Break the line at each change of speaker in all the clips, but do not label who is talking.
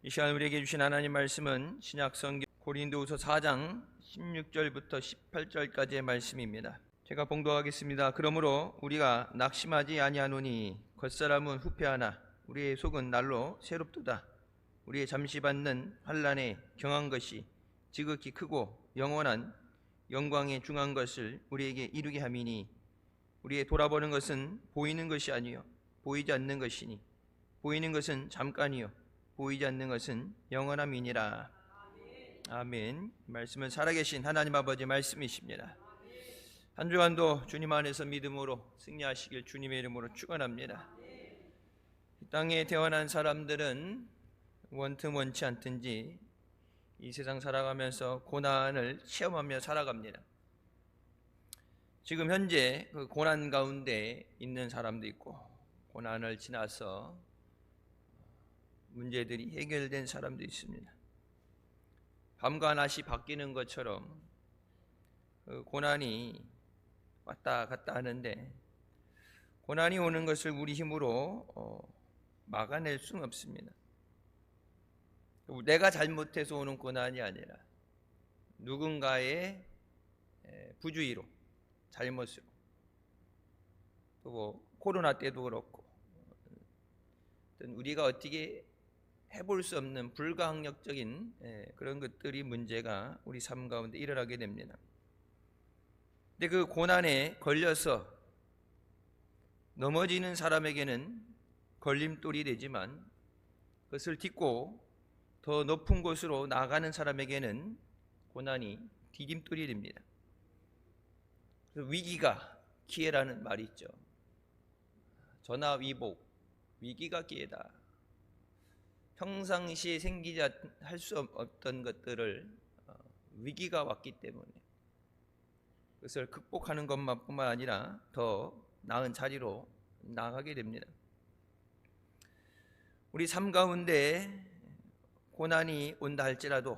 이 시간 우리에게 주신 하나님 말씀은 신약성경 고린도후서 4장 16절부터 18절까지의 말씀입니다. 제가 봉독하겠습니다. 그러므로 우리가 낙심하지 아니하노니 겉사람은 후패하나 우리의 속은 날로 새롭도다. 우리의 잠시 받는 환난에 경한 것이 지극히 크고 영원한 영광에 중한 것을 우리에게 이루게 함이니 우리의 돌아보는 것은 보이는 것이 아니요 보이지 않는 것이니 보이는 것은 잠깐이요 보이지 않는 것은 영원함이니라. 아멘. 말씀은 살아계신 하나님 아버지 말씀이십니다. 한 주간도 주님 안에서 믿음으로 승리하시길 주님의 이름으로 축원합니다. 이 땅에 태어난 사람들은 원튼 원치 않든지 이 세상 살아가면서 고난을 체험하며 살아갑니다. 지금 현재 그 고난 가운데 있는 사람도 있고 고난을 지나서 문제들이 해결된 사람도 있습니다. 밤과 낮이 바뀌는 것처럼 그 고난이 왔다 갔다 하는데 고난이 오는 것을 우리 힘으로 막아낼 수는 없습니다. 내가 잘못해서 오는 고난이 아니라 누군가의 부주의로 잘못으로 또 코로나 때도 그렇고 우리가 어떻게 해볼 수 없는 불가항력적인 그런 것들이 문제가 우리 삶 가운데 일어나게 됩니다. 근데 그 고난에 걸려서 넘어지는 사람에게는 걸림돌이 되지만 그것을 딛고 더 높은 곳으로 나아가는 사람에게는 고난이 디딤돌이 됩니다. 그래서 위기가 기회라는 말이 있죠. 전화위복, 위기가 기회다. 평상시에 생기지 할 수 없던 것들을 위기가 왔기 때문에 그것을 극복하는 것만뿐만 아니라 더 나은 자리로 나아가게 됩니다. 우리 삶 가운데 고난이 온다 할지라도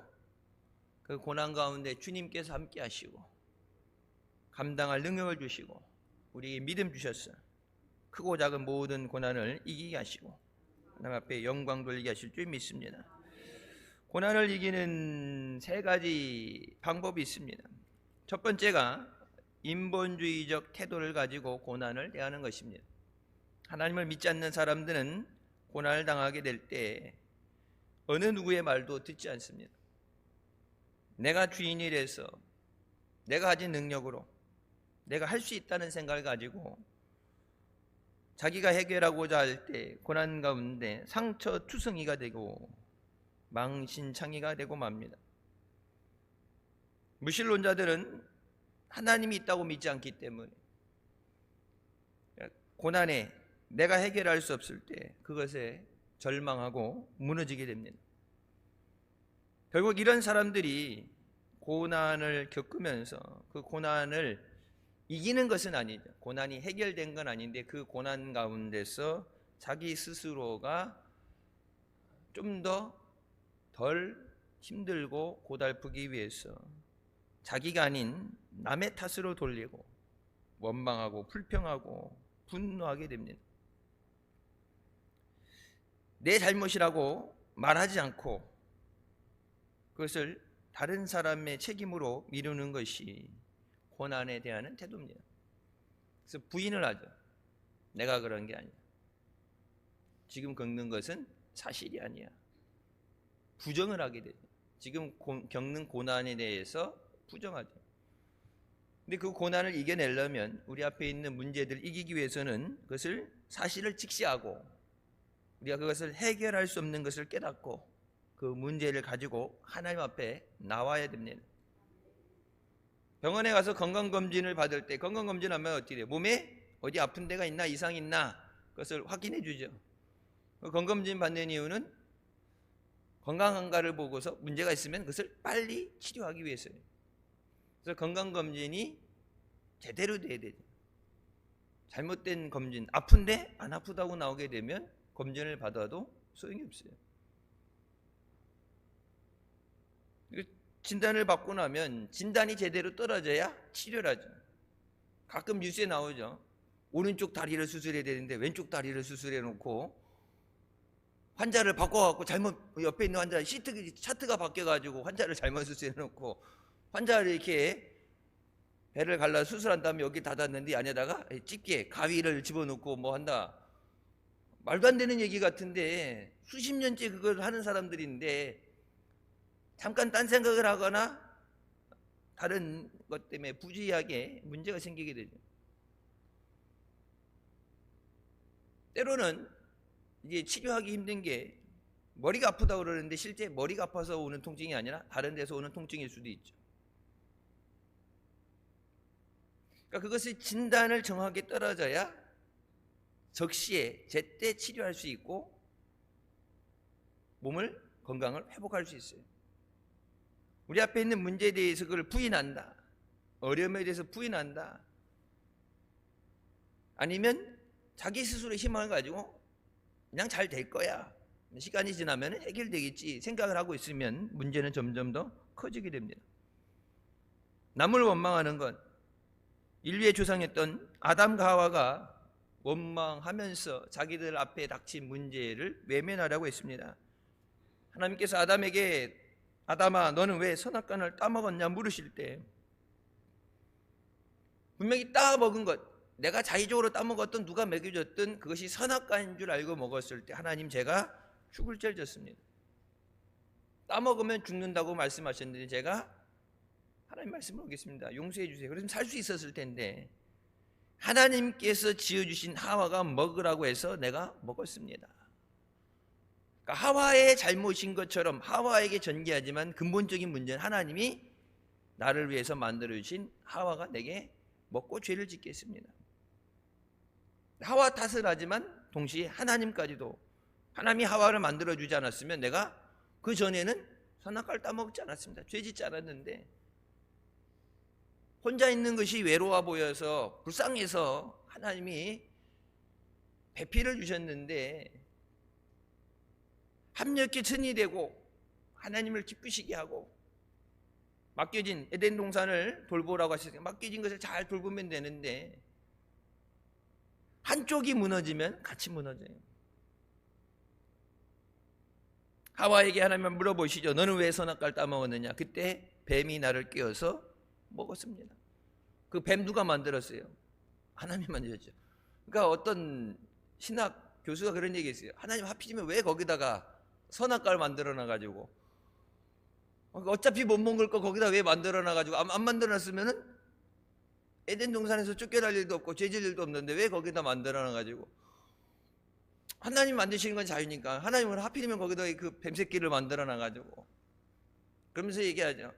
그 고난 가운데 주님께서 함께 하시고 감당할 능력을 주시고 우리에게 믿음 주셨어요. 크고 작은 모든 고난을 이기게 하시고 하나님 앞에 영광 돌리게 하실 줄 믿습니다. 고난을 이기는 세 가지 방법이 있습니다. 첫 번째가 인본주의적 태도를 가지고 고난을 대하는 것입니다. 하나님을 믿지 않는 사람들은 고난을 당하게 될 때 어느 누구의 말도 듣지 않습니다. 내가 주인이라서 내가 가진 능력으로 내가 할 수 있다는 생각을 가지고 자기가 해결하고자 할 때 고난 가운데 상처투성이가 되고 망신창이가 되고 맙니다. 무신론자들은 하나님이 있다고 믿지 않기 때문에 고난에 내가 해결할 수 없을 때 그것에 절망하고 무너지게 됩니다. 결국 이런 사람들이 고난을 겪으면서 그 고난을 이기는 것은 아니죠. 고난이 해결된 건 아닌데 그 고난 가운데서 자기 스스로가 좀 더 덜 힘들고 고달프기 위해서 자기가 아닌 남의 탓으로 돌리고 원망하고 불평하고 분노하게 됩니다. 내 잘못이라고 말하지 않고 그것을 다른 사람의 책임으로 미루는 것이 고난에 대한 태도입니다. 그래서 부인을 하죠. 내가 그런 게 아니야. 지금 겪는 것은 사실이 아니야. 부정을 하게 되죠. 지금 겪는 고난에 대해서 부정하죠. 근데 그 고난을 이겨내려면 우리 앞에 있는 문제들을 이기기 위해서는 그것을 사실을 직시하고 우리가 그것을 해결할 수 없는 것을 깨닫고 그 문제를 가지고 하나님 앞에 나와야 됩니다. 병원에 가서 건강검진을 받을 때 건강검진하면 어떻게 돼요? 몸에 어디 아픈 데가 있나 이상이 있나 그것을 확인해 주죠. 건강검진 받는 이유는 건강한가를 보고서 문제가 있으면 그것을 빨리 치료하기 위해서예요. 그래서 건강검진이 제대로 돼야 되죠. 잘못된 검진, 아픈데 안 아프다고 나오게 되면 검진을 받아도 소용이 없어요. 진단을 받고 나면 진단이 제대로 떨어져야 치료를 하죠. 가끔 뉴스에 나오죠. 오른쪽 다리를 수술해야 되는데 왼쪽 다리를 수술해 놓고 환자를 바꿔갖고 잘못 옆에 있는 환자 차트가 바뀌어가지고 환자를 잘못 수술해놓고 환자를 이렇게 배를 갈라 수술한 다음에 여기 닫았는데 안에다가 집게 가위를 집어넣고 뭐 한다. 말도 안 되는 얘기 같은데 수십 년째 그걸 하는 사람들인데 잠깐 딴 생각을 하거나 다른 것 때문에 부주의하게 문제가 생기게 되죠. 때로는 이제 치료하기 힘든 게 머리가 아프다고 그러는데 실제 머리가 아파서 오는 통증이 아니라 다른 데서 오는 통증일 수도 있죠. 그러니까 그것을 진단을 정확하게 떨어져야 적시에 제때 치료할 수 있고 몸을 건강을 회복할 수 있어요. 우리 앞에 있는 문제에 대해서 그걸 부인한다. 어려움에 대해서 부인한다. 아니면 자기 스스로 희망을 가지고 그냥 잘 될 거야. 시간이 지나면 해결되겠지 생각을 하고 있으면 문제는 점점 더 커지게 됩니다. 남을 원망하는 건 인류의 조상이었던 아담과 하와가 원망하면서 자기들 앞에 닥친 문제를 외면하려고 했습니다. 하나님께서 아담에게 아담아 너는 왜 선악과를 따먹었냐 물으실 때 분명히 따먹은 것 내가 자의적으로 따먹었던 누가 먹여줬던 그것이 선악과인 줄 알고 먹었을 때 하나님 제가 죽을 죄를 졌습니다. 따먹으면 죽는다고 말씀하셨는데 제가 하나님 말씀을 하겠습니다. 용서해 주세요. 그러면 살 수 있었을 텐데 하나님께서 지어주신 하와가 먹으라고 해서 내가 먹었습니다. 그러니까 하와의 잘못인 것처럼 하와에게 전개하지만 근본적인 문제는 하나님이 나를 위해서 만들어주신 하와가 내게 먹고 죄를 짓게 했습니다. 하와 탓을 하지만 동시에 하나님까지도 하나님이 하와를 만들어주지 않았으면 내가 그 전에는 선악과를 따먹지 않았습니다. 죄 짓지 않았는데 혼자 있는 것이 외로워 보여서 불쌍해서 하나님이 배필을 주셨는데 합력이 천이 되고 하나님을 기쁘시게 하고 맡겨진 에덴 동산을 돌보라고 하셨으니까 맡겨진 것을 잘 돌보면 되는데 한쪽이 무너지면 같이 무너져요. 하와에게 하나님 물어보시죠. 너는 왜 선악과를 따먹었느냐? 그때 뱀이 나를 깨워서 먹었습니다. 그 뱀 누가 만들었어요? 하나님 만드셨죠. 그러니까 어떤 신학 교수가 그런 얘기 했어요. 하나님 하필이면 왜 거기다가 선악과를 만들어 놔가지고 어차피 못 먹을 거 거기다 왜 만들어 놔가지고 안 만들어 놨으면은 에덴 동산에서 쫓겨날 일도 없고 죄질 일도 없는데 왜 거기다 만들어 놔가지고 하나님 만드시는 건 자유니까 하나님은 하필이면 거기다 그 뱀새끼를 만들어 놔가지고 그러면서 얘기하죠.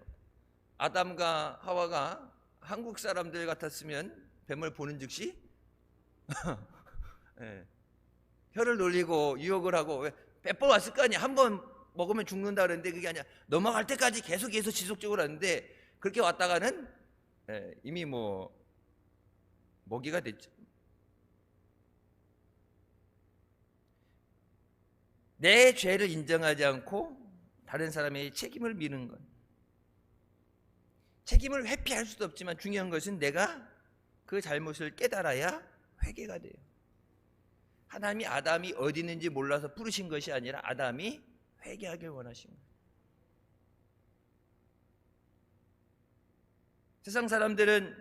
아담과 하와가 한국 사람들 같았으면 뱀을 보는 즉시 네. 혀를 놀리고 유혹을 하고 왜 몇 번 왔을 거 아니야. 한 번 먹으면 죽는다 그러는데 그게 아니야. 넘어갈 때까지 계속 지속적으로 하는데 그렇게 왔다가는 이미 뭐 먹이가 됐죠. 내 죄를 인정하지 않고 다른 사람의 책임을 미는 것. 책임을 회피할 수도 없지만 중요한 것은 내가 그 잘못을 깨달아야 회개가 돼요. 하나님이 아담이 어디 있는지 몰라서 부르신 것이 아니라 아담이 회개하길 원하신 거예요. 세상 사람들은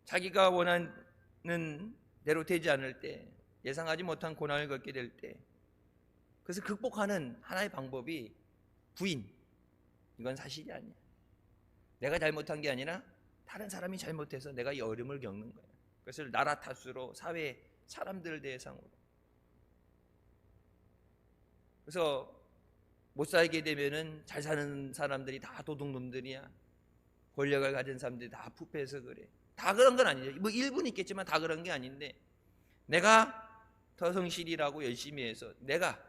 자기가 원하는 대로 되지 않을 때, 예상하지 못한 고난을 겪게 될 때, 그것을 극복하는 하나의 방법이 부인. 이건 사실이 아니야. 내가 잘못한 게 아니라 다른 사람이 잘못해서 내가 이 어려움을 겪는 거야. 그것을 나라 탓으로 사회 사람들 대상으로. 그래서 못 살게 되면은 잘 사는 사람들이 다 도둑놈들이야. 권력을 가진 사람들이 다 부패해서 그래. 다 그런 건 아니죠. 뭐 일부는 있겠지만 다 그런 게 아닌데 내가 더 성실이라고 열심히 해서 내가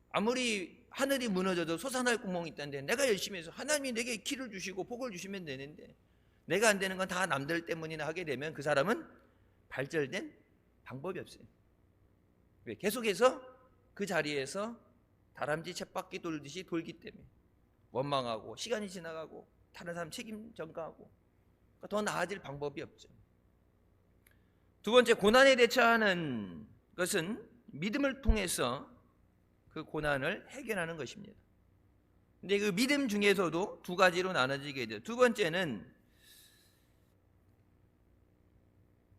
아무리 하늘이 무너져도 솟아날 구멍이 있다는데 내가 열심히 해서 하나님이 내게 키를 주시고 복을 주시면 되는데 내가 안 되는 건 다 남들 때문이나 하게 되면 그 사람은 발절된 방법이 없어요. 왜? 계속해서 그 자리에서 다람쥐 쳇바퀴 돌듯이 돌기 때문에 원망하고 시간이 지나가고 다른 사람 책임 전가하고 더 나아질 방법이 없죠. 두 번째, 고난에 대처하는 것은 믿음을 통해서 그 고난을 해결하는 것입니다. 근데 그 믿음 중에서도 두 가지로 나눠지게 돼요. 두 번째는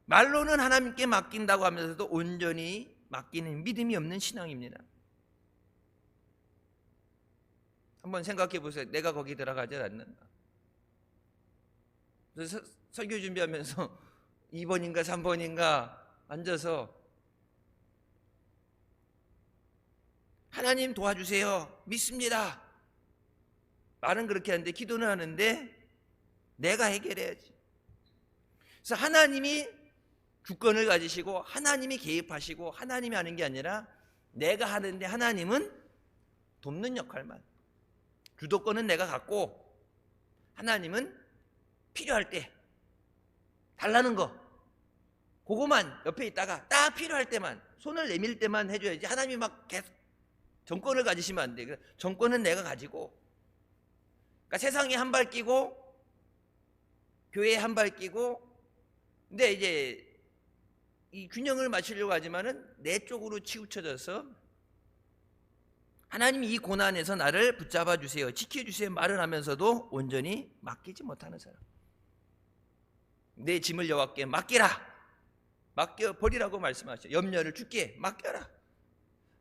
말로는 하나님께 맡긴다고 하면서도 온전히 맡기는 믿음이 없는 신앙입니다. 한번 생각해 보세요. 내가 거기 들어가지 않는다. 그래서 설교 준비하면서 2번인가 3번인가 앉아서 하나님 도와주세요. 믿습니다. 말은 그렇게 하는데 기도는 하는데 내가 해결해야지. 그래서 하나님이 주권을 가지시고 하나님이 개입하시고 하나님이 하는 게 아니라 내가 하는데 하나님은 돕는 역할만. 주도권은 내가 갖고 하나님은 필요할 때 달라는 거 그거만 옆에 있다가 딱 필요할 때만 손을 내밀 때만 해줘야지. 하나님이 막 계속 정권을 가지시면 안 돼. 정권은 내가 가지고, 그러니까 세상에 한 발 끼고 교회에 한 발 끼고, 근데 이제 이 균형을 맞추려고 하지만은 내 쪽으로 치우쳐져서 하나님이 이 고난에서 나를 붙잡아 주세요, 지켜주세요 말을 하면서도 온전히 맡기지 못하는 사람. 내 짐을 여호와께 맡기라, 맡겨버리라고 말씀하셔요. 염려를 주께 맡겨라.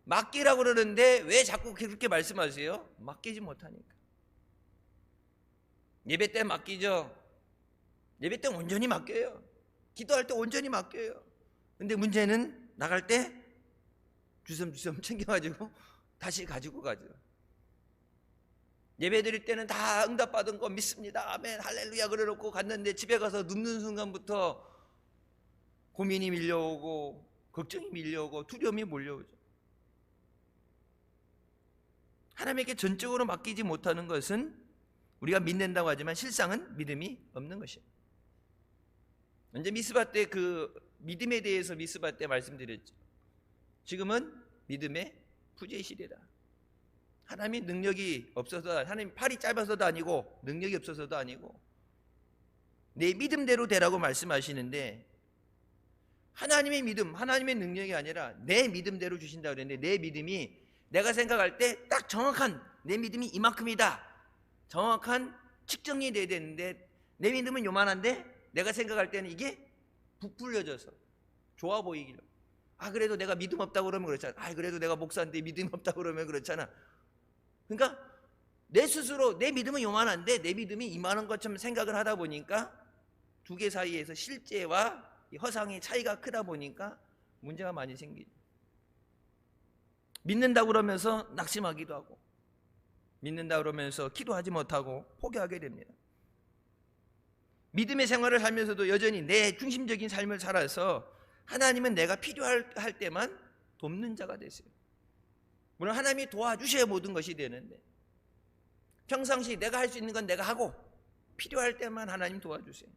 맡기라고 그러는데 왜 자꾸 그렇게 말씀하세요? 맡기지 못하니까. 예배 때 맡기죠. 예배 때 온전히 맡겨요. 기도할 때 온전히 맡겨요. 근데 문제는 나갈 때 주섬주섬 챙겨가지고 다시 가지고 가죠. 예배 드릴 때는 다 응답받은 거 믿습니다, 아멘, 할렐루야 그래놓고 갔는데 집에 가서 눕는 순간부터 고민이 밀려오고 걱정이 밀려오고 두려움이 몰려오죠. 하나님에게 전적으로 맡기지 못하는 것은 우리가 믿는다고 하지만 실상은 믿음이 없는 것이에요. 언제 미스바 때 그 믿음에 대해서 미스바 때 말씀드렸죠. 지금은 믿음의 부재의 시대다. 하나님이 능력이 없어서, 하나님 팔이 짧아서도 아니고 능력이 없어서도 아니고 내 믿음대로 되라고 말씀하시는데, 하나님의 믿음, 하나님의 능력이 아니라 내 믿음대로 주신다고 그랬는데, 내 믿음이 내가 생각할 때 딱 정확한 내 믿음이 이만큼이다, 정확한 측정이 돼야 되는데 내 믿음은 요만한데 내가 생각할 때는 이게 부풀려져서 좋아 보이기로, 그래도 내가 믿음 없다고 그러면 그렇잖아, 그래도 내가 목사인데 믿음 없다고 그러면 그렇잖아. 그러니까 내 스스로 내 믿음은 요만한데 내 믿음이 이만한 것처럼 생각을 하다 보니까 두 개 사이에서 실제와 허상의 차이가 크다 보니까 문제가 많이 생기죠. 믿는다고 그러면서 낙심하기도 하고, 믿는다고 그러면서 기도하지 못하고 포기하게 됩니다. 믿음의 생활을 살면서도 여전히 내 중심적인 삶을 살아서 하나님은 내가 필요할 때만 돕는 자가 되세요. 물론 하나님이 도와주셔야 모든 것이 되는데, 평상시 내가 할 수 있는 건 내가 하고 필요할 때만 하나님 도와주세요.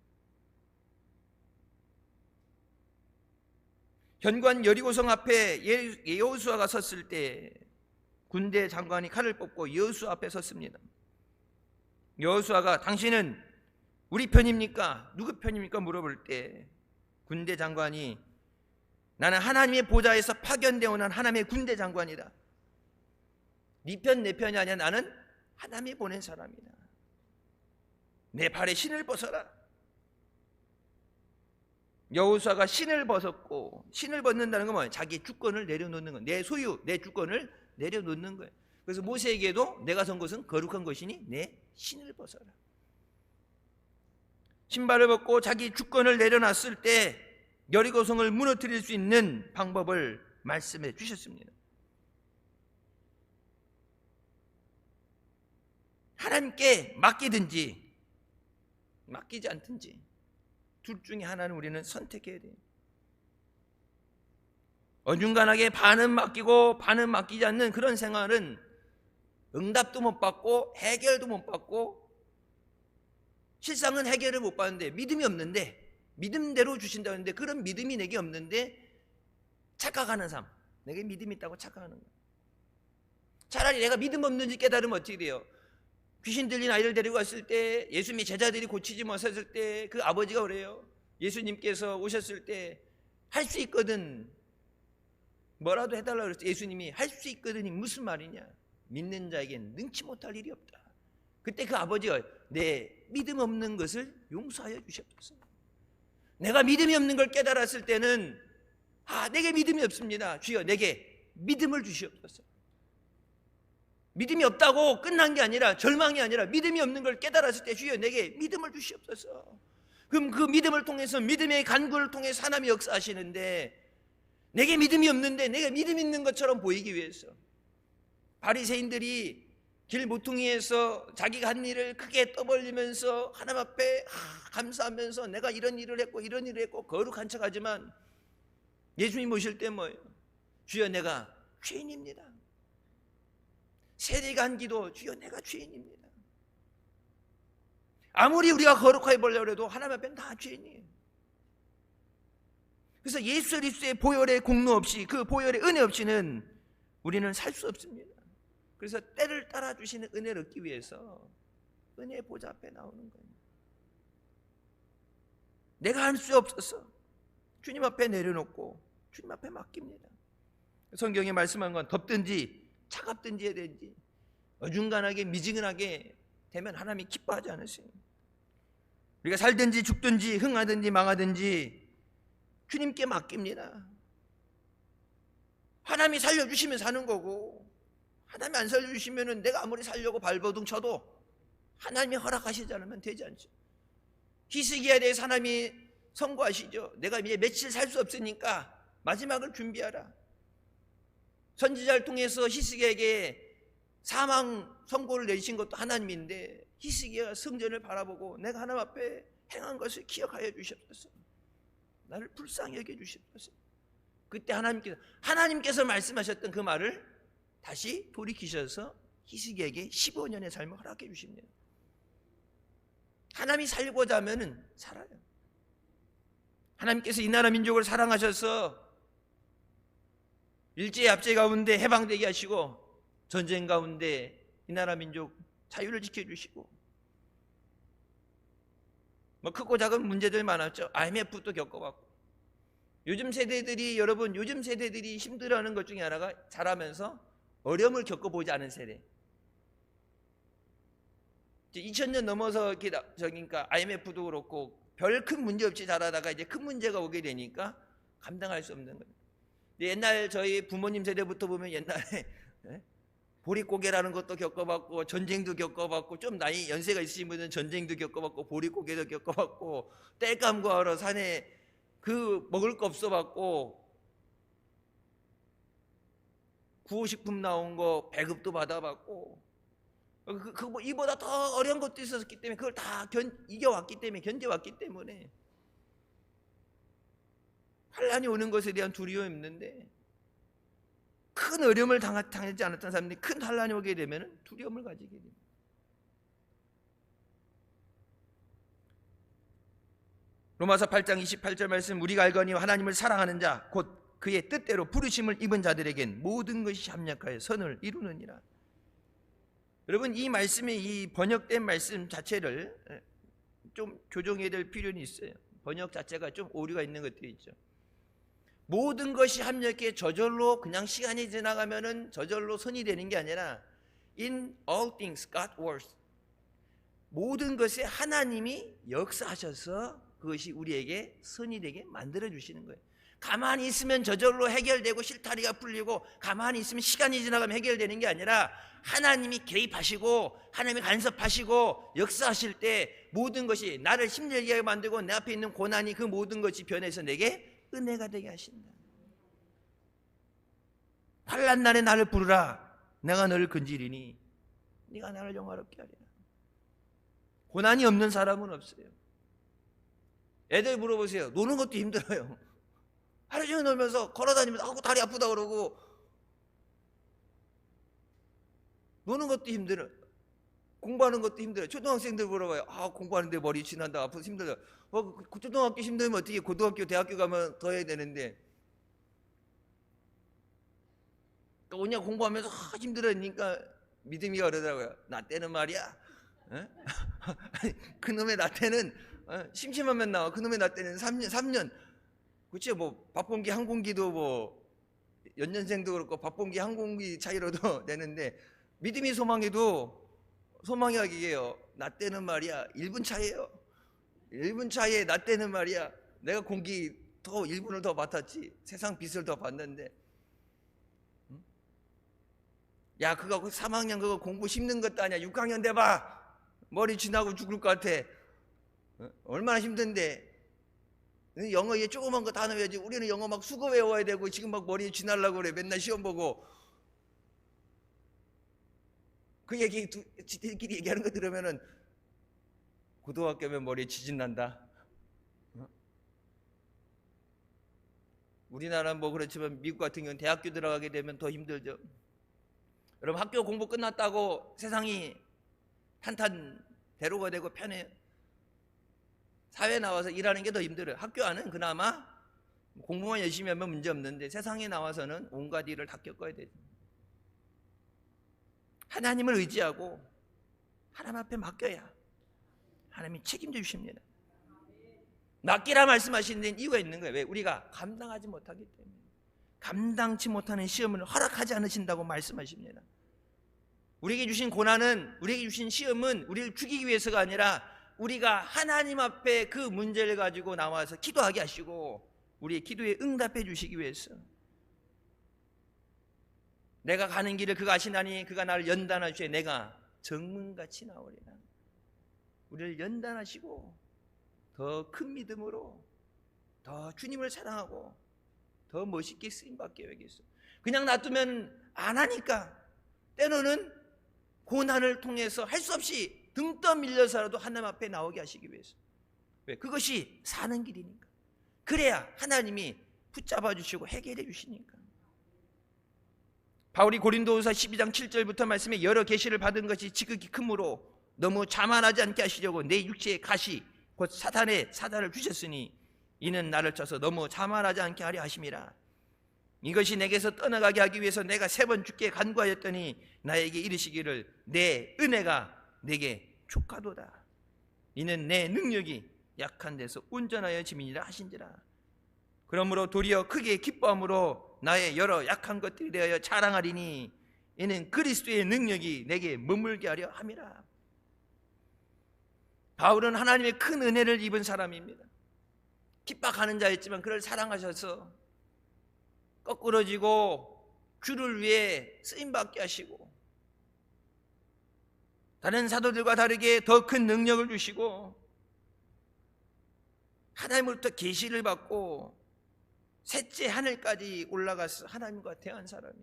현관 여리고성 앞에 여호수아가 섰을 때 군대 장관이 칼을 뽑고 여호수아 앞에 섰습니다. 여호수아가 당신은 우리 편입니까? 누구 편입니까? 물어볼 때 군대 장관이 나는 하나님의 보좌에서 파견되어 온 하나님의 군대 장관이다. 네 편 내 편이 아니야. 나는 하나님이 보낸 사람이다. 내 발에 신을 벗어라. 여호수아가 신을 벗었고, 신을 벗는다는 건 뭐예요? 자기 주권을 내려놓는 거예요. 내 소유, 내 주권을 내려놓는 거예요. 그래서 모세에게도 내가 선 것은 거룩한 것이니 내 신을 벗어라. 신발을 벗고 자기 주권을 내려놨을 때 여리고성을 무너뜨릴 수 있는 방법을 말씀해 주셨습니다. 하나님께 맡기든지 맡기지 않든지 둘 중에 하나는 우리는 선택해야 돼요. 어중간하게 반은 맡기고 반은 맡기지 않는 그런 생활은 응답도 못 받고 해결도 못 받고, 실상은 해결을 못 받는데 믿음이 없는데, 믿음대로 주신다는데 그런 믿음이 내게 없는데 착각하는 삶, 내게 믿음이 있다고 착각하는 거야. 차라리 내가 믿음 없는지 깨달으면 어떻게 돼요? 귀신 들린 아이를 데리고 왔을 때, 예수님의 제자들이 고치지 못했을 때 그 아버지가 그래요. 예수님께서 오셨을 때 할 수 있거든, 뭐라도 해달라 그랬어. 예수님이 할 수 있거든이 무슨 말이냐? 믿는 자에겐 능치 못할 일이 없다. 그때 그 아버지가 내 믿음 없는 것을 용서하여 주셨어. 내가 믿음이 없는 걸 깨달았을 때는 내게 믿음이 없습니다. 주여 내게 믿음을 주시옵소서. 믿음이 없다고 끝난 게 아니라, 절망이 아니라 믿음이 없는 걸 깨달았을 때 주여 내게 믿음을 주시옵소서. 그럼 그 믿음을 통해서, 믿음의 간구를 통해서 하나님이 역사하시는데, 내게 믿음이 없는데 내가 믿음 있는 것처럼 보이기 위해서 바리새인들이 길 모퉁이에서 자기가 한 일을 크게 떠벌리면서 하나님 앞에 감사하면서 내가 이런 일을 했고 이런 일을 했고 거룩한 척하지만, 예수님 모실 때 뭐예요? 주여 내가 죄인입니다. 세례가 한 기도, 주여 내가 죄인입니다. 아무리 우리가 거룩하게 보려고 해도 하나님 앞에는 다 죄인이에요. 그래서 예수 그리스도의 보혈의 공로 없이, 그 보혈의 은혜 없이는 우리는 살 수 없습니다. 그래서 때를 따라주시는 은혜를 얻기 위해서 은혜의 보좌 앞에 나오는 거예요. 내가 할 수 없어서 주님 앞에 내려놓고 주님 앞에 맡깁니다. 성경에 말씀한 건 덥든지 차갑든지 해야든지 어중간하게 미지근하게 되면 하나님이 기뻐하지 않으세요. 우리가 살든지 죽든지 흥하든지 망하든지 주님께 맡깁니다. 하나님이 살려주시면 사는 거고, 하나님이 안 살려주시면 내가 아무리 살려고 발버둥 쳐도 하나님이 허락하시지 않으면 되지 않죠. 히스기야에 대해서 하나님이 선고하시죠. 내가 이제 며칠 살 수 없으니까 마지막을 준비하라. 선지자를 통해서 히스기야에게 사망 선고를 내리신 것도 하나님인데, 히스기야가 성전을 바라보고 내가 하나님 앞에 행한 것을 기억하여 주시옵소서, 나를 불쌍히 여겨 주시옵소서. 그때 하나님께서 말씀하셨던 그 말을 다시 돌이키셔서 히스기야에게 15년의 삶을 허락해 주십니다. 하나님이 살고자 하면은 살아요. 하나님께서 이 나라 민족을 사랑하셔서 일제 압제 가운데 해방되게 하시고, 전쟁 가운데 이 나라 민족 자유를 지켜주시고, 뭐 크고 작은 문제들 많았죠. IMF도 겪어봤고. 요즘 세대들이 힘들어하는 것 중에 하나가 자라면서 어려움을 겪어보지 않은 세대. 2000년 넘어서 그러니까 IMF도 그렇고 별 큰 문제 없이 자라다가 이제 큰 문제가 오게 되니까 감당할 수 없는 거예요. 옛날 저희 부모님 세대부터 보면 옛날에 보릿고개라는 것도 겪어봤고, 전쟁도 겪어봤고, 좀 나이 연세가 있으신 분은 전쟁도 겪어봤고, 보릿고개도 겪어봤고, 땔감 구하러 산에 그 먹을 거 없어봤고, 구호식품 나온 거 배급도 받아봤고, 뭐 이보다 더 어려운 것도 있었기 때문에 그걸 다 이겨왔기 때문에, 견뎌왔기 때문에 환란이 오는 것에 대한 두려움이 없는데, 큰 어려움을 당하지 않았던 사람들이 큰 환란이 오게 되면 두려움을 가지게 됩니다. 로마서 8장 28절 말씀, 우리가 알거니 하나님을 사랑하는 자 곧 그의 뜻대로 부르심을 입은 자들에겐 모든 것이 합력하여 선을 이루느니라. 여러분, 이 말씀의 이 번역된 말씀 자체를 좀 조정해야 될 필요는 있어요. 번역 자체가 좀 오류가 있는 것들이 있죠. 모든 것이 합력해 저절로 그냥 시간이 지나가면은 저절로 선이 되는 게 아니라 In all things God works. 모든 것에 하나님이 역사하셔서 그것이 우리에게 선이 되게 만들어 주시는 거예요. 가만히 있으면 저절로 해결되고 실타리가 풀리고, 가만히 있으면 시간이 지나가면 해결되는 게 아니라 하나님이 개입하시고 하나님이 간섭하시고 역사하실 때 모든 것이 나를 힘들게 만들고 내 앞에 있는 고난이 그 모든 것이 변해서 내게 은혜가 되게 하신다. 환난 날에 나를 부르라. 내가 너를 건지리니 네가 나를 영화롭게 하리라. 고난이 없는 사람은 없어요. 애들 물어보세요. 노는 것도 힘들어요. 하루 종일 놀면서 걸어다니면서 다리 아프다 그러고, 노는 것도 힘들어요. 공부하는 것도 힘들어요. 초등학생들 물어봐요. 공부하는데 머리 지난다, 아파서 힘들어요. 초등학교 힘들면 어떻게 고등학교, 대학교 가면 더 해야 되는데, 그냥 공부하면서 힘들으니까 믿음이가 그러더라고요. 나 때는 말이야, 그놈의 나 때는 심심하면 나와. 그놈의 나 때는 3년. 그치, 뭐 밥 공기 한 공기도 뭐 연년생도 그렇고 밥공기 한 공기 차이로도 되는데 믿음이 소망이도 소망이 하기에요. 나 때는 말이야 1분 차이에요. 1분 차이에 나 때는 말이야 내가 공기 더 1분을 더 맡았지 세상 빛을 더 봤는데 야 그거 3학년 그거 공부 힘든 것도 아니야 6학년 돼봐 머리 쥐나고 죽을 것 같아. 얼마나 힘든데 영어 얘 조그만 거 단어 외우지 우리는 영어 막 수거 외워야 되고 지금 막 머리에 쥐날라고 그래 맨날 시험 보고 그 얘기 지들끼리 얘기하는 거 들으면은 고등학교면 머리에 지진 난다. 우리나라는 뭐 그렇지만 미국 같은 경우는 대학교 들어가게 되면 더 힘들죠. 여러분 학교 공부 끝났다고 세상이 탄탄대로가 되고 편해요. 사회에 나와서 일하는 게 더 힘들어요. 학교 안은 그나마 공부만 열심히 하면 문제 없는데 세상에 나와서는 온갖 일을 다 겪어야 되죠. 하나님을 의지하고 하나님 앞에 맡겨야 하나님이 책임져 주십니다. 맡기라 말씀하시는 데는 이유가 있는 거예요. 왜? 우리가 감당하지 못하기 때문에. 감당치 못하는 시험을 허락하지 않으신다고 말씀하십니다. 우리에게 주신 고난은, 우리에게 주신 시험은 우리를 죽이기 위해서가 아니라 우리가 하나님 앞에 그 문제를 가지고 나와서 기도하게 하시고 우리의 기도에 응답해 주시기 위해서. 내가 가는 길을 그가 아시나니 그가 나를 연단하시되 내가 정문같이 나오리라. 우리를 연단하시고 더 큰 믿음으로 더 주님을 사랑하고 더 멋있게 쓰임받게 여기겠어. 그냥 놔두면 안 하니까 때로는 고난을 통해서 할 수 없이 등 떠밀려서라도 하나님 앞에 나오게 하시기 위해서. 왜? 그것이 사는 길이니까. 그래야 하나님이 붙잡아 주시고 해결해 주시니까. 바울이 고린도후서 12장 7절부터 말씀에 여러 계시를 받은 것이 지극히 크므로 너무 자만하지 않게 하시려고 내 육체의 가시 곧 사단을 주셨으니 이는 나를 쳐서 너무 자만하지 않게 하려 하심이라. 이것이 내게서 떠나가게 하기 위해서 내가 3번 주께 간구하였더니 나에게 이르시기를 내 은혜가 내게 족하도다. 이는 내 능력이 약한 데서 온전하여 짐이니라 하신지라. 그러므로 도리어 크게 기뻐함으로 나의 여러 약한 것들에 대하여 자랑하리니 이는 그리스도의 능력이 내게 머물게 하려 함이라. 바울은 하나님의 큰 은혜를 입은 사람입니다. 핍박하는 자였지만 그를 사랑하셔서 거꾸러지고 주를 위해 쓰임받게 하시고 다른 사도들과 다르게 더 큰 능력을 주시고 하나님으로부터 계시를 받고 셋째 하늘까지 올라가서 하나님과 대한 사람이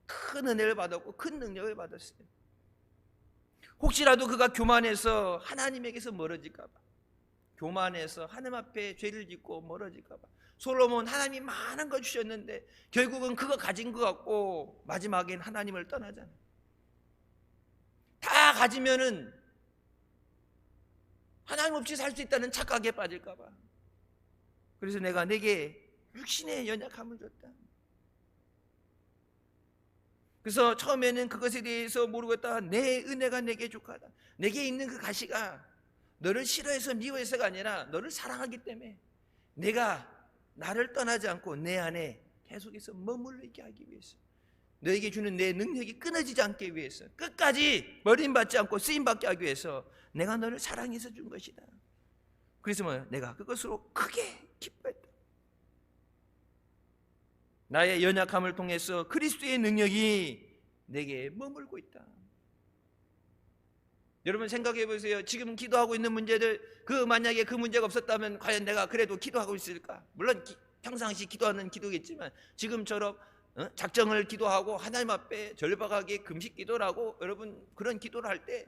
큰 은혜를 받았고 큰 능력을 받았어요. 혹시라도 그가 교만해서 하나님에게서 멀어질까 봐, 교만해서 하나님 앞에 죄를 짓고 멀어질까 봐. 솔로몬 하나님이 많은 걸 주셨는데 결국은 그거 가진 것 같고 마지막엔 하나님을 떠나잖아요. 다 가지면은 하나님 없이 살 수 있다는 착각에 빠질까 봐. 그래서 내게 육신의 연약함을 줬다. 그래서 처음에는 그것에 대해서 모르겠다. 내 은혜가 내게 족하다. 내게 있는 그 가시가 너를 싫어해서 미워해서가 아니라 너를 사랑하기 때문에 내가 나를 떠나지 않고 내 안에 계속해서 머물르게 하기 위해서, 너에게 주는 내 능력이 끊어지지 않기 위해서, 끝까지 버림받지 않고 쓰임받게 하기 위해서 내가 너를 사랑해서 준 것이다. 그래서 내가 그것으로 크게 기뻐했다. 나의 연약함을 통해서 그리스도의 능력이 내게 머물고 있다. 여러분 생각해 보세요. 지금 기도하고 있는 문제들, 만약에 그 문제가 없었다면 과연 내가 그래도 기도하고 있을까? 물론 평상시 기도하는 기도겠지만 지금처럼 작정을 기도하고 하나님 앞에 절박하게 금식 기도를 하고 여러분 그런 기도를 할 때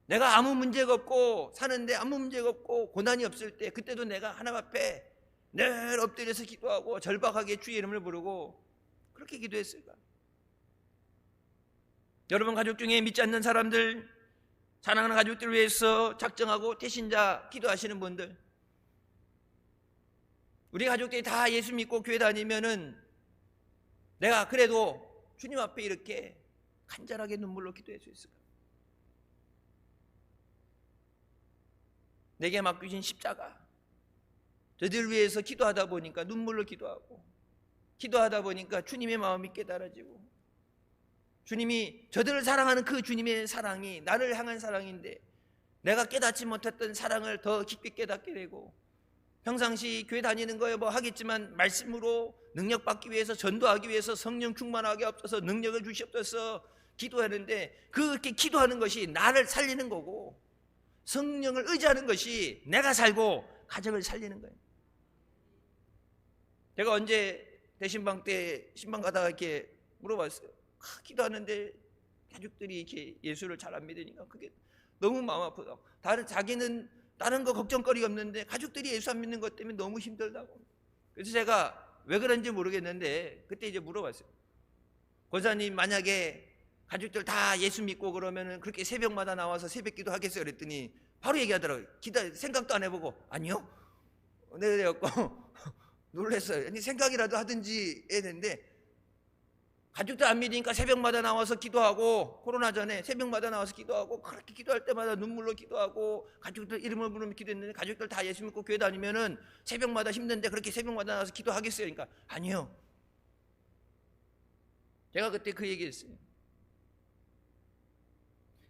내가 아무 문제가 없고 사는데 아무 문제가 없고 고난이 없을 때 그때도 내가 하나님 앞에 늘 엎드려서 기도하고 절박하게 주의 이름을 부르고 그렇게 기도했을까? 여러분 가족 중에 믿지 않는 사람들, 사랑하는 가족들을 위해서 작정하고 대신자 기도하시는 분들, 우리 가족들이 다 예수 믿고 교회 다니면은 내가 그래도 주님 앞에 이렇게 간절하게 눈물로 기도할 수 있을까? 내게 맡기신 십자가, 저들 위해서 기도하다 보니까 눈물로 기도하다 보니까 주님의 마음이 깨달아지고, 주님이, 저들을 사랑하는 그 주님의 사랑이 나를 향한 사랑인데 내가 깨닫지 못했던 사랑을 더 깊이 깨닫게 되고, 평상시 교회 다니는 거에 뭐 하겠지만 말씀으로 능력 받기 위해서, 전도하기 위해서 성령 충만하게 없어서 능력을 주시옵소서 기도하는데, 그렇게 기도하는 것이 나를 살리는 거고, 성령을 의지하는 것이 내가 살고 가정을 살리는 거예요. 제가 언제 대신방 때 신방 가다가 이렇게 물어봤어요. 기도하는데 가족들이 이렇게 예수를 잘 안 믿으니까 그게 너무 마음 아프다고. 자기는 다른 거 걱정거리가 없는데 가족들이 예수 안 믿는 것 때문에 너무 힘들다고. 그래서 제가 왜 그런지 모르겠는데 그때 이제 물어봤어요. 권사님, 만약에 가족들 다 예수 믿고 그러면은 그렇게 새벽마다 나와서 새벽 기도 하겠어요? 그랬더니 바로 얘기하더라고요. 생각도 안 해보고 아니요. 네, 그래갖고 놀랐어요. 아니, 생각이라도 하든지 했는데, 가족들 안 믿으니까 새벽마다 나와서 기도하고, 코로나 전에 새벽마다 나와서 기도하고, 그렇게 기도할 때마다 눈물로 기도하고, 가족들 이름을 부르면 기도했는데, 가족들 다 예수 믿고 교회 다니면은 새벽마다 힘든데 그렇게 새벽마다 나와서 기도하겠어요? 그러니까 아니요. 제가 그때 그 얘기했어요.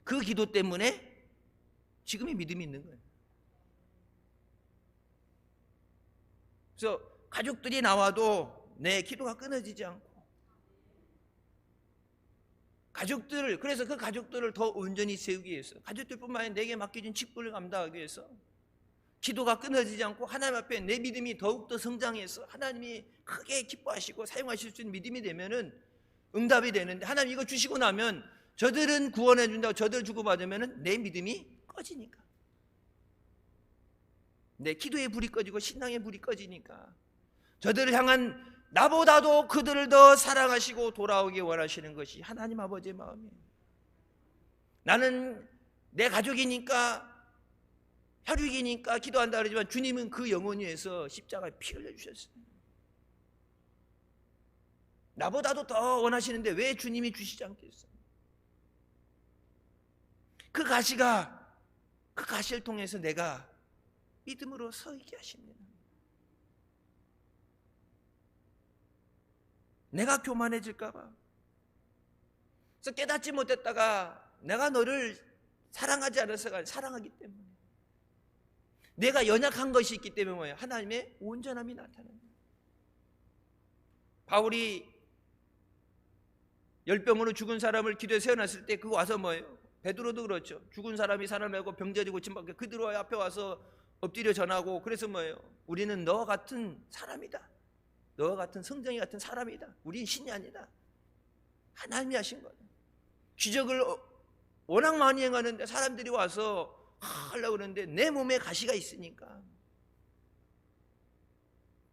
그 기도 때문에 지금의 믿음이 있는 거예요. 그래서 가족들이 나와도 내 기도가 끊어지지 않고, 그래서 그 가족들을 더 온전히 세우기 위해서, 가족들뿐만 아니라 내게 맡겨진 직분을 감당하기 위해서 기도가 끊어지지 않고 하나님 앞에 내 믿음이 더욱더 성장해서 하나님이 크게 기뻐하시고 사용하실 수 있는 믿음이 되면은 응답이 되는데, 하나님 이거 주시고 나면 저들은 구원해 준다고 저들 주고받으면은 내 믿음이 꺼지니까, 내 기도의 불이 꺼지고 신앙의 불이 꺼지니까, 저들을 향한 나보다도 그들을 더 사랑하시고 돌아오기 원하시는 것이 하나님 아버지의 마음이에요. 나는 내 가족이니까, 혈육이니까 기도한다 그러지만 주님은 그 영혼 위해서 십자가에 피 흘려주셨어요. 나보다도 더 원하시는데 왜 주님이 주시지 않겠어요? 그 가시를 통해서 내가 믿음으로 서 있게 하십니다. 내가 교만해질까 봐. 그래서 깨닫지 못했다가 내가 너를 사랑하지 않아서가 사랑하기 때문에, 내가 연약한 것이 있기 때문에 뭐예요? 하나님의 온전함이 나타납니다. 바울이 열병으로 죽은 사람을 기도에 세워놨을 때 그거 와서 뭐예요? 베드로도 그렇죠. 죽은 사람이 사람을 메고 병자리 고침 받게 그들 앞에 와서 엎드려 전하고, 그래서 뭐예요? 우리는 너와 같은 사람이다. 너와 같은 성정이 같은 사람이다. 우린 신이 아니다. 하나님이 하신 거다. 기적을 워낙 많이 행하는데 사람들이 와서 하려고 그러는데 내 몸에 가시가 있으니까,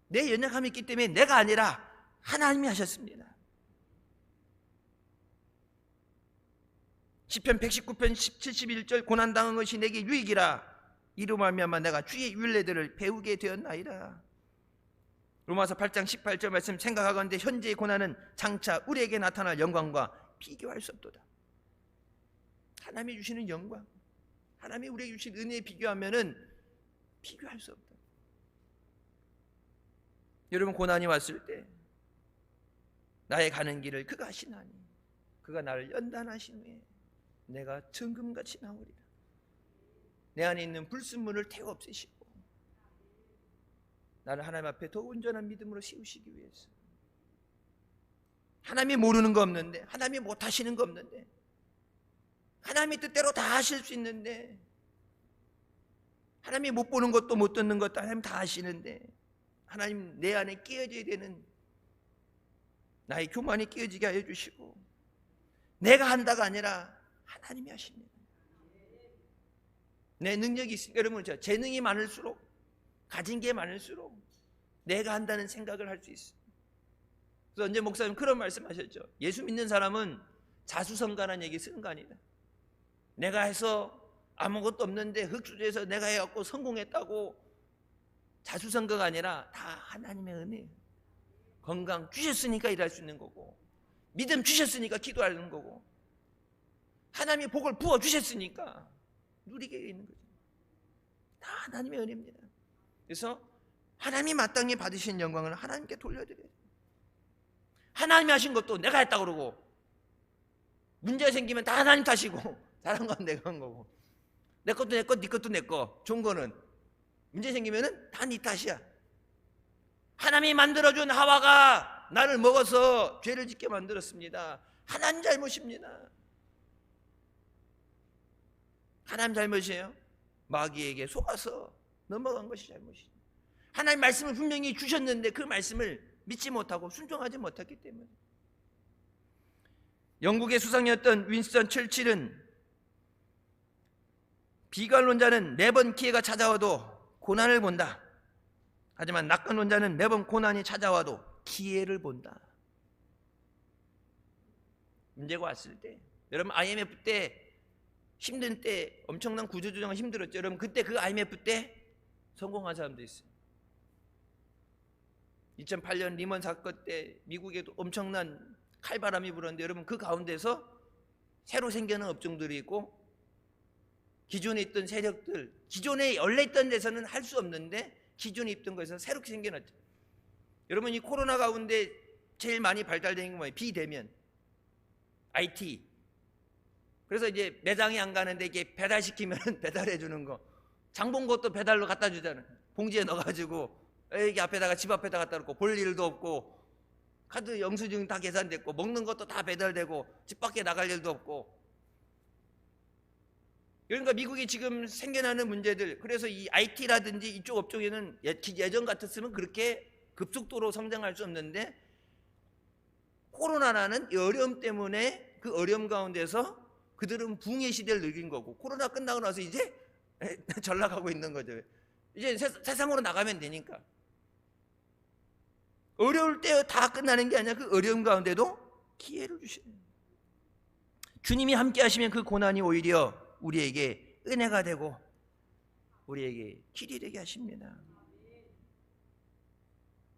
내 연약함이 있기 때문에 내가 아니라 하나님이 하셨습니다. 시편 119편 71절 고난당한 것이 내게 유익이라, 이로 말미암아 내가 주의 율례들을 배우게 되었나이다. 로마서 8장 18절 말씀 생각하건대 현재의 고난은 장차 우리에게 나타날 영광과 비교할 수 없도다. 하나님이 주시는 영광, 하나님이 우리에게 주신 은혜에 비교하면은 비교할 수 없다. 여러분, 고난이 왔을 때 나의 가는 길을 그가 하시나니 그가 나를 연단하신 후에 내가 정금같이 나오리라. 내 안에 있는 불순물을 태워 없애시고 나를 하나님 앞에 더 온전한 믿음으로 세우시기 위해서, 하나님이 모르는 거 없는데, 하나님이 못하시는 거 없는데, 하나님이 뜻대로 다 하실 수 있는데, 하나님이 못 보는 것도 못 듣는 것도 하나님 다 하시는데, 하나님 내 안에 끼어져야 되는 나의 교만이 끼어지게 하여 주시고, 내가 한다가 아니라 하나님이 하십니다. 내 능력이 있으니까, 여러분, 재능이 많을수록, 가진 게 많을수록 내가 한다는 생각을 할 수 있어요. 그래서 언제 목사님 그런 말씀하셨죠. 예수 믿는 사람은 자수성가라는 얘기 쓰는 거 아니다. 내가 해서 아무것도 없는데 흙수저에서 내가 해갖고 성공했다고 자수성가가 아니라 다 하나님의 은혜예요. 건강 주셨으니까 일할 수 있는 거고, 믿음 주셨으니까 기도하는 거고, 하나님이 복을 부어 주셨으니까 누리게 있는 거죠. 다 하나님의 은혜입니다. 그래서 하나님이 마땅히 받으신 영광을 하나님께 돌려드려야 돼요. 하나님이 하신 것도 내가 했다고 그러고, 문제 생기면 다 하나님 탓이고, 잘한 건 내가 한 거고, 내 것도 내 것, 네 것도 내 거. 좋은 거는 문제 생기면은 다 네 탓이야. 하나님이 만들어준 하와가 나를 먹어서 죄를 짓게 만들었습니다. 하나님 잘못입니다. 하나님 잘못이에요. 마귀에게 속아서 넘어간 것이 잘못이죠. 하나님 말씀을 분명히 주셨는데 그 말씀을 믿지 못하고 순종하지 못했기 때문에. 영국의 수상이었던 윈스턴 처칠은 비관론자는 매번 기회가 찾아와도 고난을 본다. 하지만 낙관론자는 매번 고난이 찾아와도 기회를 본다. 문제가 왔을 때, 여러분 IMF 때 힘든 때 엄청난 구조조정이 힘들었죠. 여러분 그때 그 IMF 때 성공한 사람도 있어요. 2008년 리먼 사건 때 미국에도 엄청난 칼바람이 불었는데 여러분 그 가운데서 새로 생겨난 업종들이 있고 기존에 있던 세력들, 기존에 원래 있던 데서는 할 수 없는데 기존에 있던 것에서 새롭게 생겨났죠. 여러분 이 코로나 가운데 제일 많이 발달된 게 뭐예요? 비대면, IT. 그래서 이제 매장에 안 가는데 이게 배달시키면 배달해 주는 거, 장 본 것도 배달로 갖다 주잖아요. 봉지에 넣어가지고 여기 앞에다가 집 앞에다 갖다 놓고 볼 일도 없고, 카드 영수증 다 계산됐고, 먹는 것도 다 배달되고, 집 밖에 나갈 일도 없고. 그러니까 미국이 지금 생겨나는 문제들, 그래서 이 IT라든지 이쪽 업종에는 예전 같았으면 그렇게 급속도로 성장할 수 없는데 코로나라는 이 어려움 때문에 그 어려움 가운데서 그들은 붕의 시대를 느낀 거고, 코로나 끝나고 나서 이제 잘 나가고 있는 거죠. 이제 세상으로 나가면 되니까. 어려울 때 다 끝나는 게 아니라 그 어려움 가운데도 기회를 주시는, 주님이 함께 하시면 그 고난이 오히려 우리에게 은혜가 되고 우리에게 길이 되게 하십니다.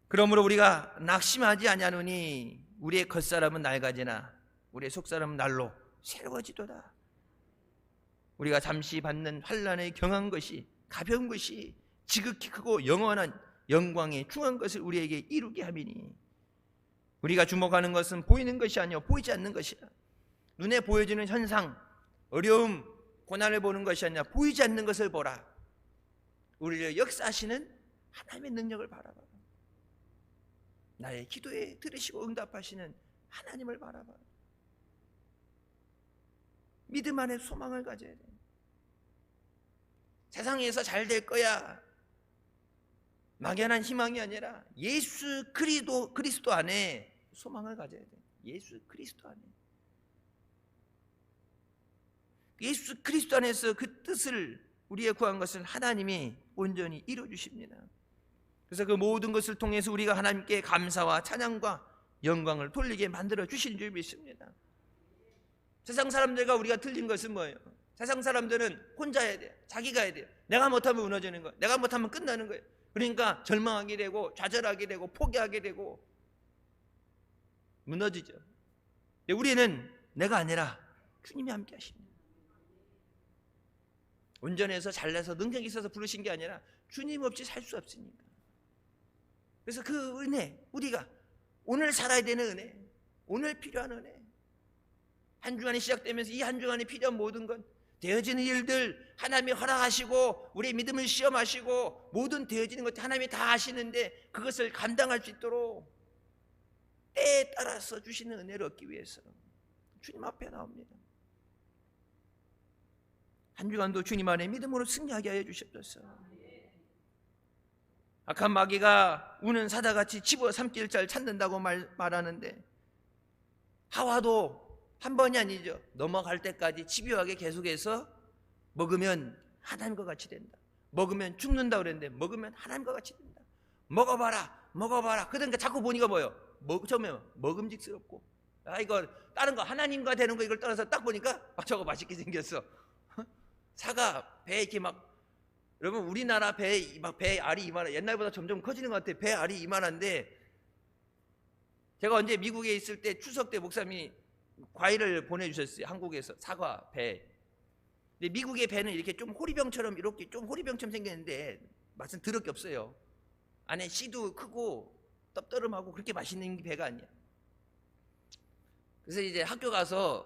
그러므로 우리가 낙심하지 아니하노니 우리의 겉사람은 낡아지나 우리의 속사람은 날로 새로워지도다. 우리가 잠시 받는 환난에 경한 것이 가벼운 것이 지극히 크고 영원한 영광의 중한 것을 우리에게 이루게 함이니, 우리가 주목하는 것은 보이는 것이 아니요 보이지 않는 것이라. 눈에 보여지는 현상, 어려움, 고난을 보는 것이 아니라 보이지 않는 것을 보라. 우리를 역사하시는 하나님의 능력을 바라봐. 나의 기도에 들으시고 응답하시는 하나님을 바라봐. 믿음 안에 소망을 가져야 돼. 세상에서 잘 될 거야, 막연한 희망이 아니라 예수 그리스도 안에 소망을 가져야 돼. 예수 그리스도 안에. 예수 그리스도 안에서 그 뜻을 우리의 구한 것을 하나님이 온전히 이루어주십니다. 그래서 그 모든 것을 통해서 우리가 하나님께 감사와 찬양과 영광을 돌리게 만들어 주신 줄 믿습니다. 세상 사람들과 우리가 틀린 것은 뭐예요? 세상 사람들은 혼자 해야 돼요. 자기가 해야 돼요. 내가 못하면 무너지는 거예요. 내가 못하면 끝나는 거예요. 그러니까 절망하게 되고 좌절하게 되고 포기하게 되고 무너지죠. 근데 우리는 내가 아니라 주님이 함께 하십니다. 운전해서 잘내서 능력이 있어서 부르신 게 아니라 주님 없이 살 수 없으니까. 그래서 그 은혜, 우리가 오늘 살아야 되는 은혜, 오늘 필요한 은혜, 한 주간이 시작되면서 이 한 주간에 필요한 모든 건 되어지는 일들 하나님이 허락하시고 우리의 믿음을 시험하시고 모든 되어지는 것들 하나님이 다 하시는데 그것을 감당할 수 있도록 때에 따라서 주시는 은혜를 얻기 위해서 주님 앞에 나옵니다. 한 주간도 주님 안에 믿음으로 승리하게 하여 주시옵소서. 악한 마귀가 우는 사자같이 집어삼킬 자를 찾는다고 말하는데 하와도 한 번이 아니죠. 넘어갈 때까지 집요하게 계속해서 먹으면 하나님과 같이 된다. 먹으면 죽는다 그랬는데 먹으면 하나님과 같이 된다. 먹어봐라, 먹어봐라. 그러니까 자꾸 보니까 뭐예요? 처음에 먹음직스럽고, 이거 다른 거 하나님과 되는 거 이걸 떠나서 딱 보니까 저거 맛있게 생겼어. 사과 배 이렇게 막, 여러분 우리나라 배 알이 이만한, 옛날보다 점점 커지는 것 같아요. 배 알이 이만한데, 제가 언제 미국에 있을 때 추석 때 목사님이 과일을 보내주셨어요. 한국에서 사과 배. 근데 미국의 배는 이렇게 좀 호리병처럼 이렇게 좀 호리병처럼 생겼는데 맛은 더럽게 없어요. 안에 씨도 크고 떡떠름하고 그렇게 맛있는 게 배가 아니야. 그래서 이제 학교 가서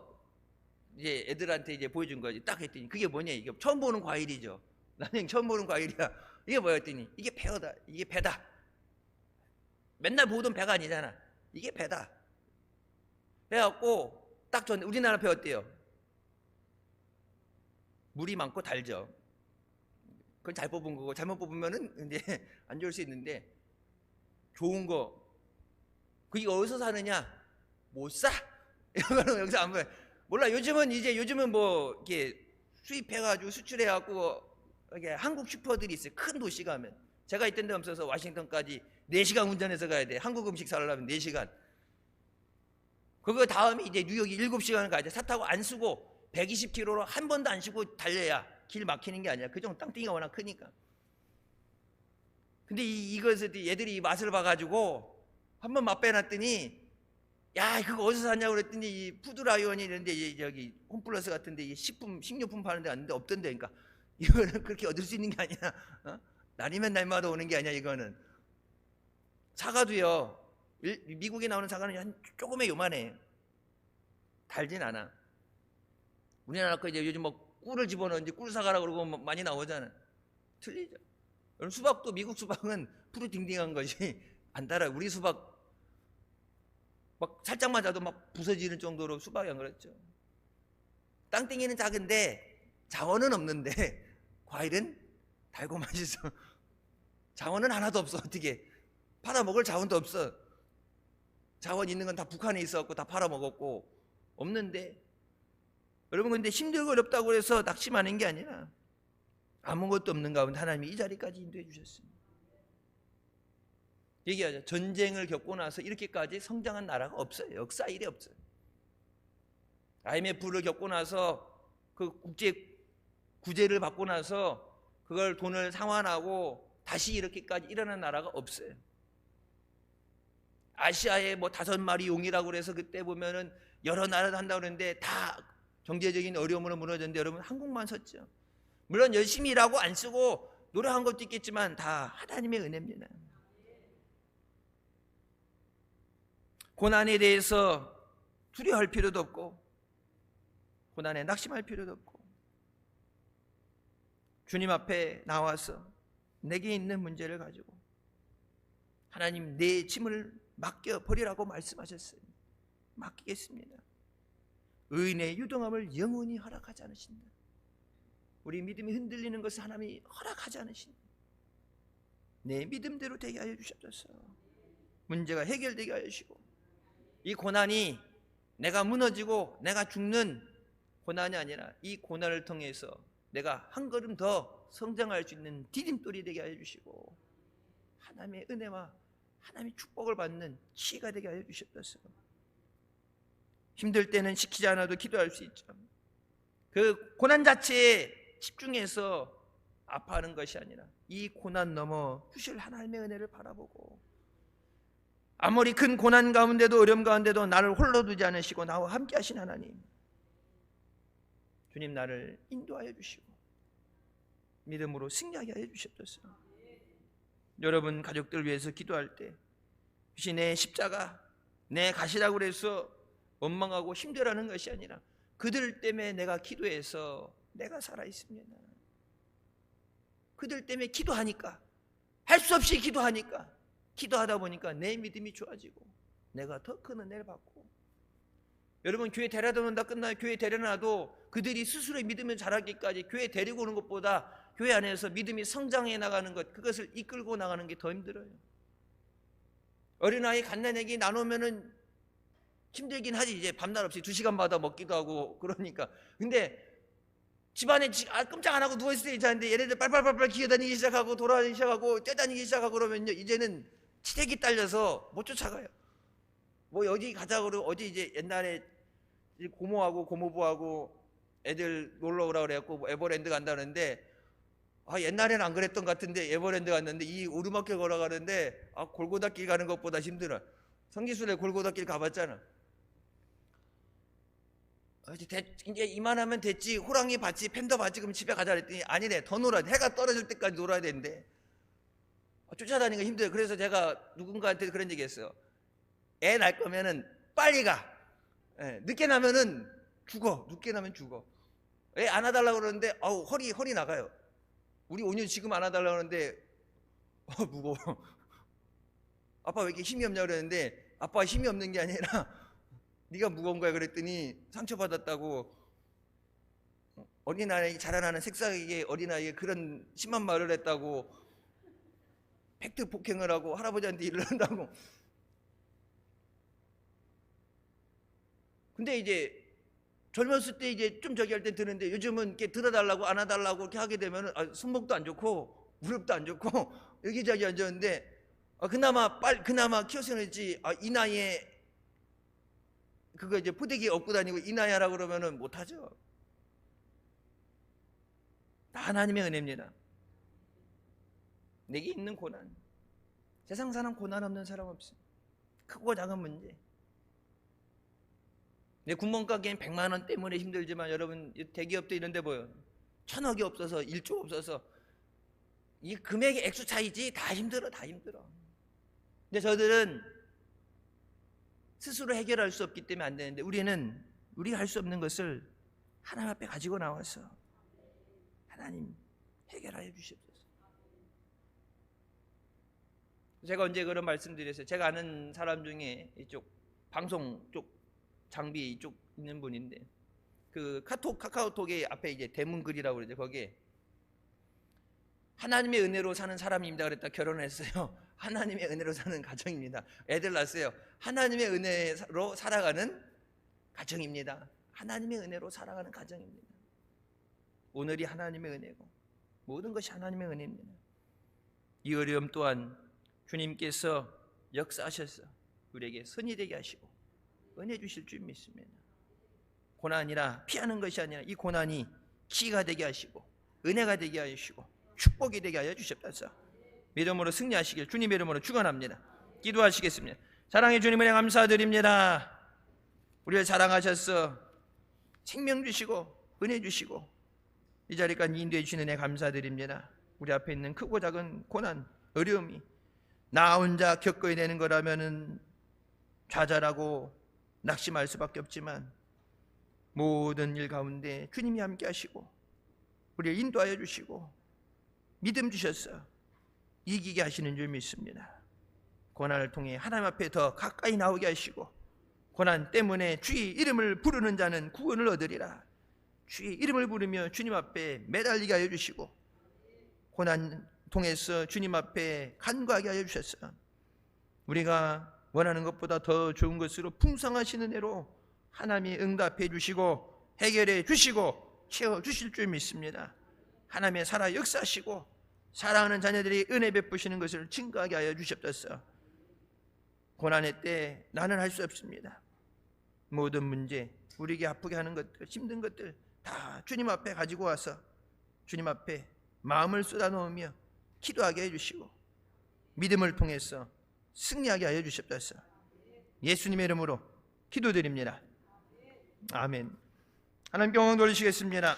이제 애들한테 이제 보여준 거지. 딱 했더니 그게 뭐냐, 이게 처음 보는 과일이죠. 나는 처음 보는 과일이야. 이게 뭐야 했더니 이게 배어다. 이게 배다. 맨날 보던 배가 아니잖아. 이게 배다. 그래갖고 딱 전 우리나라 배 어때요? 물이 많고 달죠. 그건 잘 뽑은 거고 잘못 뽑으면은 이제 안 좋을 수 있는데, 좋은 거 그게 어디서 사느냐? 못 사. 이거는 여기서 안 보여. 몰라. 요즘은 뭐 이렇게 수입해가지고 수출해갖고 이게 한국 슈퍼들이 있어요. 큰 도시 가면. 제가 있던 데 없어서 워싱턴까지 4시간 운전해서 가야 돼. 한국 음식 사려면 4시간. 그거 다음에 이제 뉴욕이 7시간을 가야 돼. 차 타고 안 쓰고 120km로 한 번도 안 쉬고 달려야 길 막히는 게 아니야. 그 정도 땅덩이가 워낙 크니까. 근데 이것을 얘들이 맛을 봐가지고 한번 맛배놨더니, 야, 그거 어디서 샀냐고 그랬더니 이 푸드라이언이 있는데 저기 홈플러스 같은데 이 식료품 파는 데 갔는데 없던데. 그러니까 이거는 그렇게 얻을 수 있는 게 아니야. 날이면 날마다 오는 게 아니야. 이거는 사과도요, 미국에 나오는 사과는 한 조금의 요만해. 달진 않아. 우리나라 거 이제 요즘 뭐 꿀을 집어넣는지 꿀사과라고 그러고 뭐 많이 나오잖아. 틀리죠. 수박도 미국 수박은 푸르딩딩한 것이 안 달아요. 우리 수박 막 살짝 맞아도 막 부서지는 정도로 수박이 안 그랬죠. 땅땡이는 작은데 자원은 없는데 과일은 달고 맛있어. 자원은 하나도 없어. 어떻게 팔아먹을 자원도 없어. 자원 있는 건 다 북한에 있어갖고 다 팔아먹었고 없는데. 여러분, 근데 힘들고 어렵다고 해서 낙심하는 게 아니라 아무것도 없는 가운데 하나님이 이 자리까지 인도해 주셨습니다. 얘기하죠. 전쟁을 겪고 나서 이렇게까지 성장한 나라가 없어요. 역사 일이 없어요. IMF를 겪고 나서 그 국제 구제를 받고 나서 그걸 돈을 상환하고 다시 이렇게까지 일어난 나라가 없어요. 아시아에 뭐 5마리 용이라고 그래서 그때 보면은 여러 나라도 한다고 그러는데 다 경제적인 어려움으로 무너졌는데 여러분, 한국만 섰죠. 물론 열심히 일하고 안 쓰고 노력한 것도 있겠지만 다 하나님의 은혜입니다. 고난에 대해서 두려워할 필요도 없고 고난에 낙심할 필요도 없고 주님 앞에 나와서 내게 있는 문제를 가지고 하나님, 내 짐을 맡겨버리라고 말씀하셨어요. 맡기겠습니다. 의인의 유동함을 영원히 허락하지 않으신다. 우리 믿음이 흔들리는 것을 하나님이 허락하지 않으신다. 내 믿음대로 되게 하여 주셨소서. 문제가 해결되게 하여 주시고, 이 고난이 내가 무너지고 내가 죽는 고난이 아니라 이 고난을 통해서 내가 한 걸음 더 성장할 수 있는 디딤돌이 되게 하여 주시고 하나님의 은혜와 하나님의 축복을 받는 치가 되게 하여 주셨소서. 힘들 때는 시키지 않아도 기도할 수 있죠. 그 고난 자체에 집중해서 아파하는 것이 아니라 이 고난 넘어 주실 하나님의 은혜를 바라보고, 아무리 큰 고난 가운데도 어려움 가운데도 나를 홀로 두지 않으시고 나와 함께 하신 하나님, 주님 나를 인도하여 주시고 믿음으로 승리하게 하여 주시옵소서. 여러분 가족들 위해서 기도할 때 혹시 내 십자가, 내 가시라고 해서 원망하고 힘들어하는 것이 아니라 그들 때문에 내가 기도해서 내가 살아있습니다. 그들 때문에 기도하니까, 할 수 없이 기도하니까, 기도하다 보니까 내 믿음이 좋아지고 내가 더 큰 은혜를 받고. 여러분, 교회 데려다 놓는다 끝나요. 교회 데려놔도 그들이 스스로 믿음을 자라기까지 교회 데리고 오는 것보다 교회 안에서 믿음이 성장해 나가는 것, 그것을 이끌고 나가는 게 더 힘들어요. 어린아이 갓난아기 나누면은 힘들긴 하지. 이제 밤낮 없이 2시간마다 먹기도 하고 그러니까. 근데 집안에 끔짝 안 하고 누워있을 때 있는데 얘네들 빨빨빨빨 기어다니기 시작하고 돌아다니기 시작하고 뛰어다니기 시작하고 그러면요, 이제는 치대기 딸려서 못 쫓아가요. 뭐 어디 가자고 그러고, 어제 이제 옛날에 고모하고 고모부하고 애들 놀러 오라 그래갖고 뭐 에버랜드 간다는데, 옛날에는 안 그랬던 것 같은데 에버랜드 갔는데 이 오르막길 걸어가는데 골고다길 가는 것보다 힘들어. 성지순례 골고다길 가봤잖아. 이제 이만하면 됐지, 호랑이 봤지, 팬더 봤지, 그럼 집에 가자 그랬더니 아니래, 더 놀아야 돼. 해가 떨어질 때까지 놀아야 되는데 쫓아다니는 거 힘들어요. 그래서 제가 누군가한테 그런 얘기 했어요. 애 낳을 거면은 빨리 가. 늦게 나면은 죽어. 늦게 나면 죽어. 애 안아달라고 그러는데 허리 나가요. 우리 5년 지금 안아달라고 그러는데 무거워. 아빠 왜 이렇게 힘이 없냐 그러는데 아빠가 힘이 없는 게 아니라 네가 무거운 거야 그랬더니 상처받았다고. 어린아이 자라나는 색사에게 어린아이에 그런 심한 말을 했다고 팩트 폭행을 하고 할아버지한테 일을 한다고. 근데 이제 젊었을 때 이제 좀 저기 할 때 드는데 요즘은 이렇게 들어달라고 안아달라고 이렇게 하게 되면 손목도 안 좋고 무릎도 안 좋고 여기저기 안 좋은데 그나마 키워서는지 이 나이에 그거 이제 포대기 업고 다니고 이 나이 하라고 그러면은 못하죠. 다 하나님의 은혜입니다. 내게 있는 고난, 세상 사람 고난 없는 사람 없습니다. 크고 작은 문제. 내 구멍가게엔 100만 원 때문에 힘들지만 여러분 대기업도 이런 데 보여. 1000억이 없어서 1조 없어서 이 금액의 액수 차이지 다 힘들어. 근데 저들은 스스로 해결할 수 없기 때문에 안 되는데 우리가 할 수 없는 것을 하나님 앞에 가지고 나와서 하나님 해결하여 주시옵소서. 제가 언제 그런 말씀드렸어요. 제가 아는 사람 중에 이쪽 방송 쪽 장비 이쪽 있는 분인데 그 카카오톡의 앞에 이제 대문글이라고 그러죠. 거기에 하나님의 은혜로 사는 사람입니다 그랬다 결혼했어요. 하나님의 은혜로 사는 가정입니다. 애들 낳았어요. 하나님의 은혜로 살아가는 가정입니다. 하나님의 은혜로 살아가는 가정입니다. 오늘이 하나님의 은혜고 모든 것이 하나님의 은혜입니다. 이 어려움 또한 주님께서 역사하셔서 우리에게 선이 되게 하시고 은혜 주실 줄 믿습니다. 고난이라 피하는 것이 아니라 이 고난이 기가 되게 하시고 은혜가 되게 하시고 축복이 되게 하여 주셨다서 믿음으로 승리하시길 주님의 이름으로 축원합니다. 기도하시겠습니다. 사랑의 주님 은혜 감사드립니다. 우리를 사랑하셔서 생명 주시고 은혜 주시고 이 자리까지 인도해 주시는 은혜 감사드립니다. 우리 앞에 있는 크고 작은 고난 어려움이 나 혼자 겪어야 되는 거라면은 좌절하고 낙심할 수밖에 없지만 모든 일 가운데 주님이 함께 하시고 우리를 인도하여 주시고 믿음 주셔서 이기게 하시는 줄 믿습니다. 고난을 통해 하나님 앞에 더 가까이 나오게 하시고 고난 때문에 주의 이름을 부르는 자는 구원을 얻으리라. 주의 이름을 부르며 주님 앞에 매달리게 하여 주시고 고난 통해서 주님 앞에 간구하게 하여 주셨어. 우리가 원하는 것보다 더 좋은 것으로 풍성하신 은혜로 하나님이 응답해 주시고 해결해 주시고 채워 주실 줄 믿습니다. 하나님의 살아 역사하시고 사랑하는 자녀들이 은혜 베푸시는 것을 증거하게 하여 주셨소서. 고난의 때 나는 할 수 없습니다. 모든 문제, 우리에게 아프게 하는 것들, 힘든 것들 다 주님 앞에 가지고 와서 주님 앞에 마음을 쏟아놓으며 기도하게 해주시고 믿음을 통해서 승리하게 하여 주시옵소서. 예수님의 이름으로 기도드립니다. 아멘. 하나님께 영광 돌리시겠습니다.